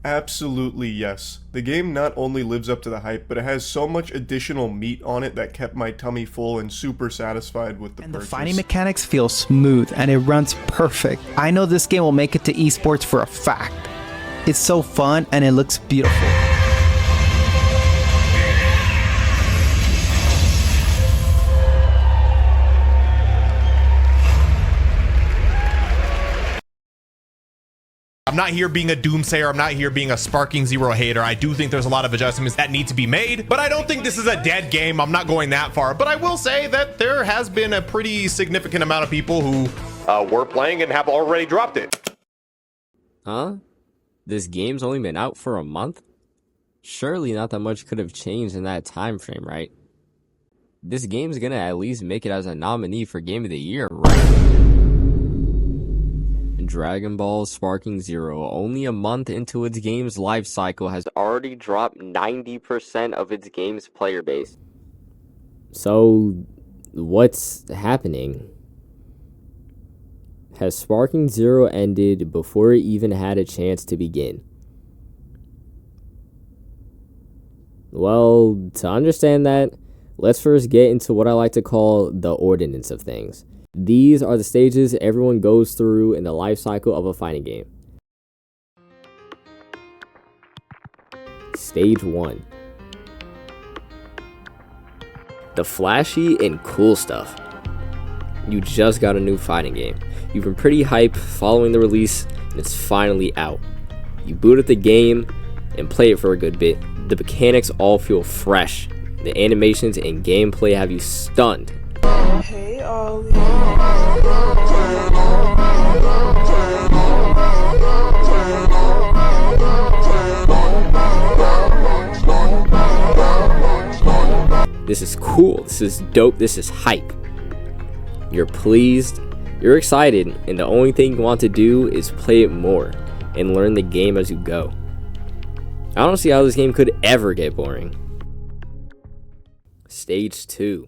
Absolutely yes. The game not only lives up to the hype, but it has so much additional meat on it that kept my tummy full and super satisfied with the And purchase. the fighting mechanics feel smooth and it runs perfect. I know this game will make it to esports for a fact. It's so fun and it looks beautiful. I'm not here being a doomsayer. I'm not here being a Sparking Zero hater. I do think there's a lot of adjustments that need to be made, but I don't think this is a dead game. I'm not going that far, but I will say that there has been a pretty significant amount of people who were playing and have already dropped it. Huh? This game's only been out for a month? Surely not that much could have changed in that time frame, right? This game's gonna at least make it as a nominee for Game of the Year, right? Dragon Ball Sparking Zero, only a month into its game's life cycle, has already dropped 90% of its game's player base. So, what's happening? Has Sparking Zero ended before it even had a chance to begin? Well, to understand that, let's first get into what I like to call the ordinance of things. These are the stages everyone goes through in the life cycle of a fighting game. Stage 1. The flashy and cool stuff. You just got a new fighting game. You've been pretty hyped following the release, and it's finally out. You boot up the game and play it for a good bit. The mechanics all feel fresh. The animations and gameplay have you stunned. Hey, Ollie. This is cool. This is dope. This is hype. You're pleased. You're excited. And the only thing you want to do is play it more and learn the game as you go. I don't see how this game could ever get boring. Stage 2.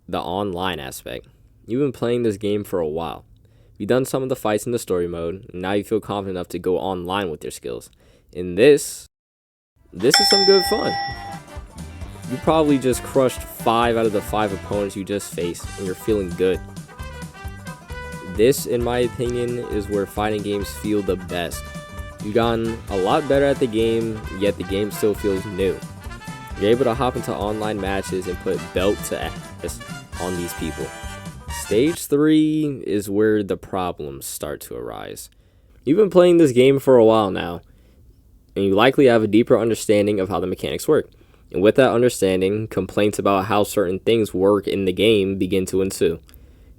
The online aspect. You've been playing this game for a while. You've done some of the fights in the story mode, and now you feel confident enough to go online with your skills. And this is some good fun. You probably just crushed 5 out of the 5 opponents you just faced, and you're feeling good. This, in my opinion, is where fighting games feel the best. You've gotten a lot better at the game, yet the game still feels new. You're able to hop into online matches and put belt to ass on these people. Stage 3 is where the problems start to arise. You've been playing this game for a while now, and you likely have a deeper understanding of how the mechanics work. And with that understanding, complaints about how certain things work in the game begin to ensue.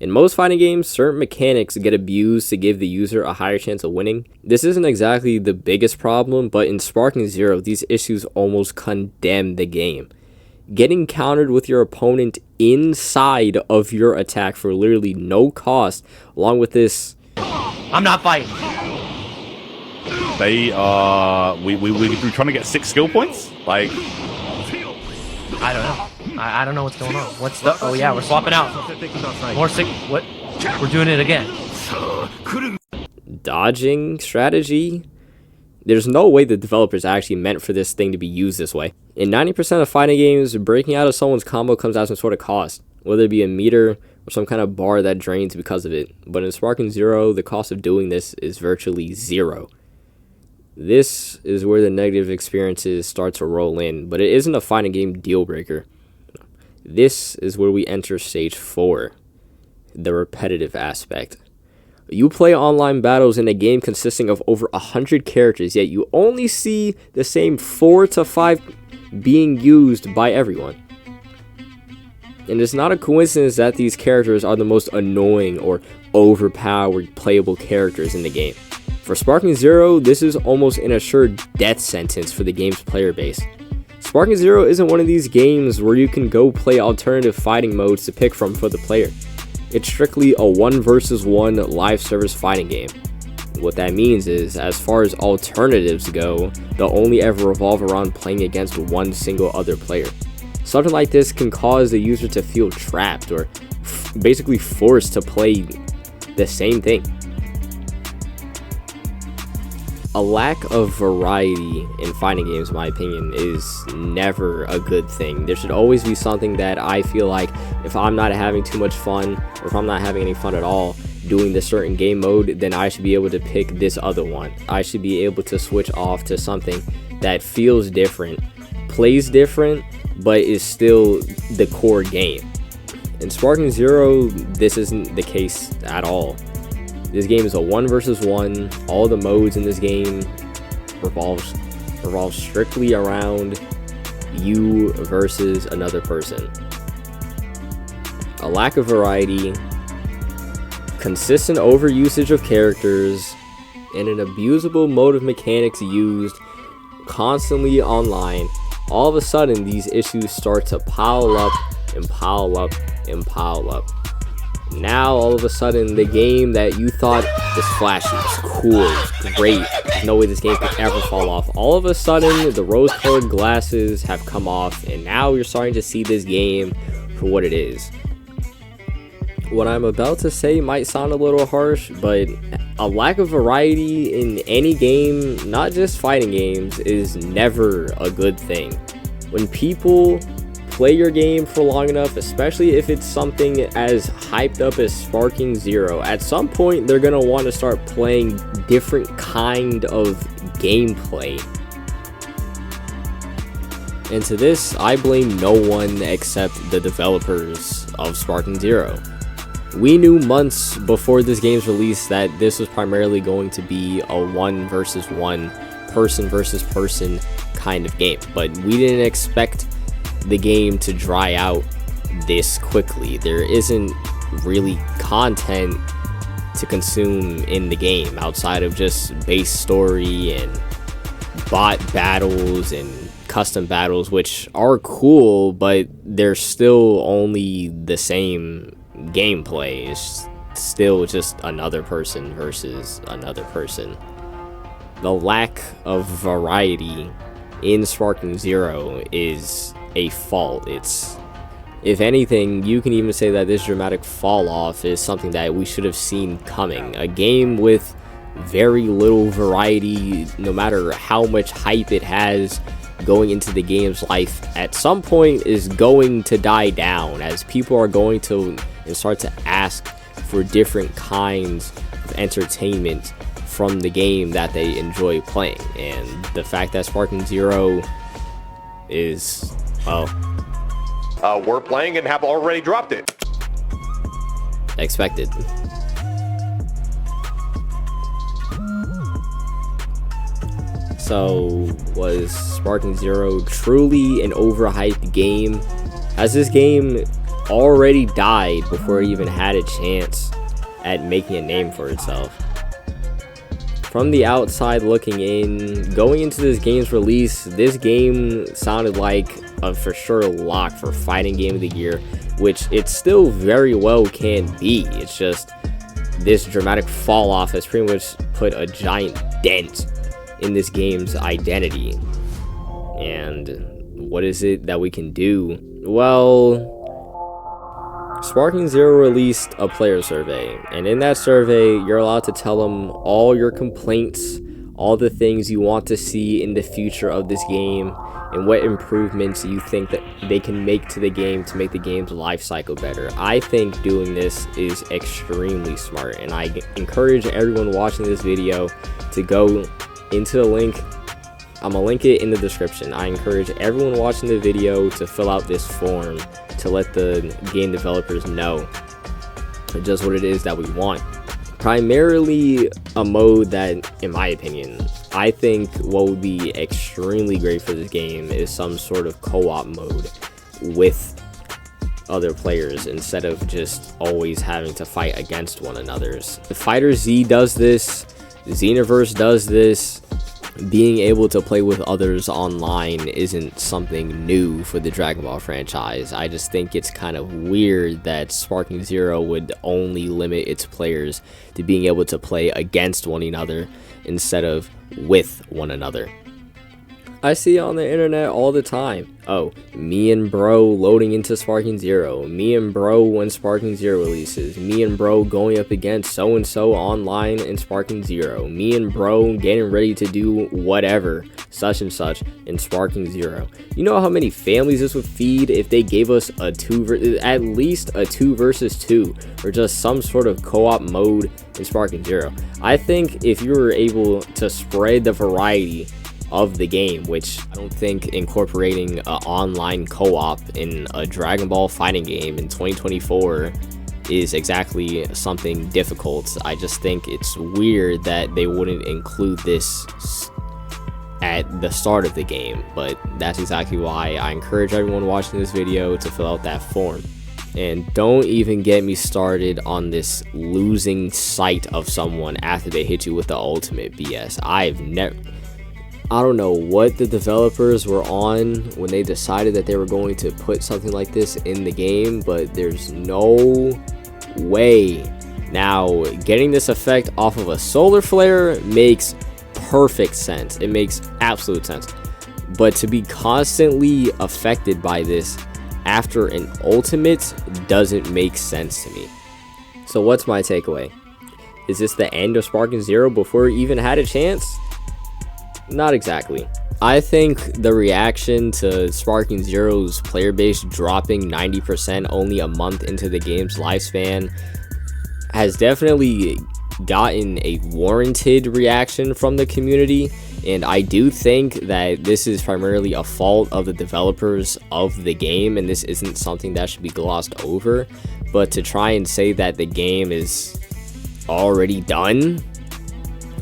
In most fighting games, certain mechanics get abused to give the user a higher chance of winning. This isn't exactly the biggest problem, but in Sparking Zero, these issues almost condemn the game. Getting countered with your opponent inside of your attack for literally no cost, along with this... I'm not fighting. They we're trying to get 6 skill points? Like... I don't know. I don't know what's going on. What's the... Oh yeah, we're swapping out. More sick... What? We're doing it again. Dodging strategy? There's no way the developers actually meant for this thing to be used this way. In 90% of fighting games, breaking out of someone's combo comes at some sort of cost, whether it be a meter or some kind of bar that drains because of it. But in Sparking Zero, the cost of doing this is virtually 0. This is where the negative experiences start to roll in, but it isn't a fighting game deal breaker. This is where we enter stage 4, the repetitive aspect. You play online battles in a game consisting of over 100 characters, yet you only see the same 4 to 5 being used by everyone. And it's not a coincidence that these characters are the most annoying or overpowered playable characters in the game. For Sparking Zero, this is almost an assured death sentence for the game's player base. Sparking Zero isn't one of these games where you can go play alternative fighting modes to pick from for the player. It's strictly a 1 versus 1 live service fighting game. What that means is, as far as alternatives go, they'll only ever revolve around playing against one single other player. Something like this can cause the user to feel trapped or basically forced to play the same thing. A lack of variety in fighting games, in my opinion, is never a good thing. There should always be something that I feel like if I'm not having too much fun, or if I'm not having any fun at all doing this certain game mode, then I should be able to pick this other one. I should be able to switch off to something that feels different, plays different, but is still the core game. In Sparking Zero, this isn't the case at all. This game is a 1 versus 1. All the modes in this game revolve strictly around you versus another person. A lack of variety, consistent overusage of characters, and an abusable mode of mechanics used constantly online. All of a sudden, these issues start to pile up and pile up and pile up. Now, all of a sudden, the game that you thought was flashy, was cool, was great, there's no way this game could ever fall off. All of a sudden, the rose-colored glasses have come off, and now you're starting to see this game for what it is. What I'm about to say might sound a little harsh, but a lack of variety in any game, not just fighting games, is never a good thing. When people play your game for long enough, especially if it's something as hyped up as Sparking Zero, at some point they're gonna want to start playing different kind of gameplay. And to this, I blame no one except the developers of Sparking Zero. We knew months before this game's release that this was primarily going to be a 1 versus 1, person versus person kind of game, but we didn't expect the game to dry out this quickly. There isn't really content to consume in the game outside of just base story and bot battles and custom battles, which are cool, but they're still only the same gameplay. It's still just another person versus another person. The lack of variety in Sparking Zero is a fault. It's, if anything, you can even say that this dramatic fall off is something that we should have seen coming. A game with very little variety, no matter how much hype it has going into the game's life, at some point is going to die down, as people are going to start to ask for different kinds of entertainment from the game that they enjoy playing. And the fact that Sparking Zero is, well, We're playing and have already dropped it. expected. So, was Sparking Zero truly an overhyped game? Has this game already died before it even had a chance at making a name for itself? From the outside looking in, going into this game's release, this game sounded like a for sure lock for Fighting Game of the Year, which it still very well can be. It's just this dramatic fall off has pretty much put a giant dent in this game's identity. And what is it that we can do? Well, Sparking Zero released a player survey, and in that survey, you're allowed to tell them all your complaints, all the things you want to see in the future of this game, and what improvements you think that they can make to the game to make the game's life cycle better. I think doing this is extremely smart, and I encourage everyone watching this video to go into the link. I'm gonna link it in the description. I encourage everyone watching the video to fill out this form to let the game developers know just what it is that we want. Primarily a mode that, in my opinion, I think what would be extremely great for this game is some sort of co-op mode with other players instead of just always having to fight against one another. Fighter Z does this, Xenoverse does this. Being able to play with others online isn't something new for the Dragon Ball franchise. I just think it's kind of weird that Sparking Zero would only limit its players to being able to play against one another instead of with one another. I see it on the internet all the time. Oh, me and bro loading into Sparking Zero. Me and bro when Sparking Zero releases. Me and bro going up against so-and-so online in Sparking Zero. Me and bro getting ready to do whatever, such and such, in Sparking Zero. You know how many families this would feed if they gave us at least a 2 versus 2, or just some sort of co-op mode in Sparking Zero. I think if you were able to spread the variety of the game, which I don't think incorporating an online co-op in a Dragon Ball fighting game in 2024 is exactly something difficult. I just think it's weird that they wouldn't include this at the start of the game, but that's exactly why I encourage everyone watching this video to fill out that form. And don't even get me started on this losing sight of someone after they hit you with the ultimate BS. I don't know what the developers were on when they decided that they were going to put something like this in the game, but there's no way. Now, getting this effect off of a solar flare makes perfect sense. It makes absolute sense. But to be constantly affected by this after an ultimate doesn't make sense to me. So what's my takeaway? Is this the end of Sparking Zero before it even had a chance? Not exactly. I think the reaction to Sparking Zero's player base dropping 90% only a month into the game's lifespan has definitely gotten a warranted reaction from the community, and I do think that this is primarily a fault of the developers of the game, and this isn't something that should be glossed over. But to try and say that the game is already done,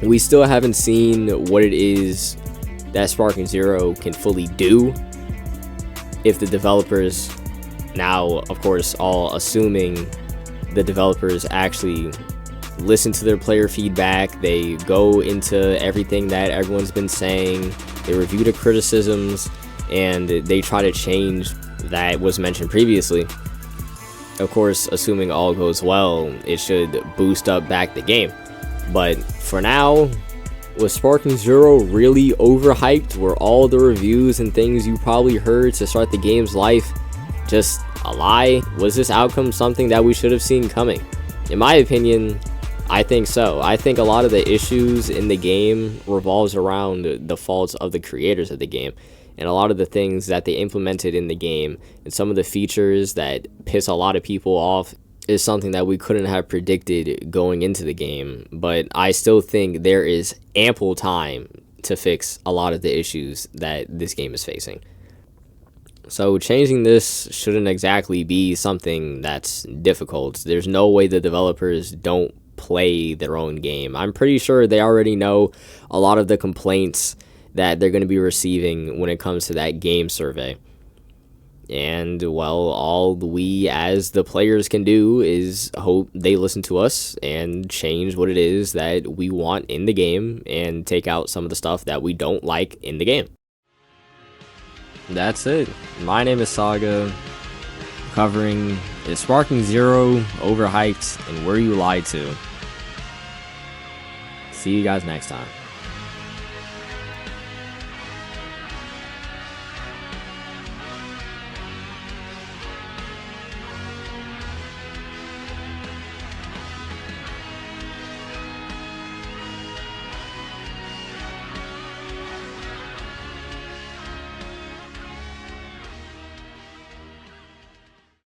we still haven't seen what it is that Sparking Zero can fully do. If the developers, now of course all assuming the developers actually listen to their player feedback, they go into everything that everyone's been saying, they review the criticisms, and they try to change that was mentioned previously. Of course, assuming all goes well, it should boost up back the game. But for now, was Sparking Zero really overhyped? Were all the reviews and things you probably heard to start the game's life just a lie? Was this outcome something that we should have seen coming? In my opinion, I think so. I think a lot of the issues in the game revolves around the faults of the creators of the game, and a lot of the things that they implemented in the game and some of the features that piss a lot of people off is something that we couldn't have predicted going into the game. But I still think there is ample time to fix a lot of the issues that this game is facing. So changing this shouldn't exactly be something that's difficult. There's no way the developers don't play their own game. I'm pretty sure they already know a lot of the complaints that they're going to be receiving when it comes to that game survey. And, well, all we as the players can do is hope they listen to us and change what it is that we want in the game and take out some of the stuff that we don't like in the game. That's it. My name is Saga, covering is Sparking Zero overhyped and were you lied to? See you guys next time.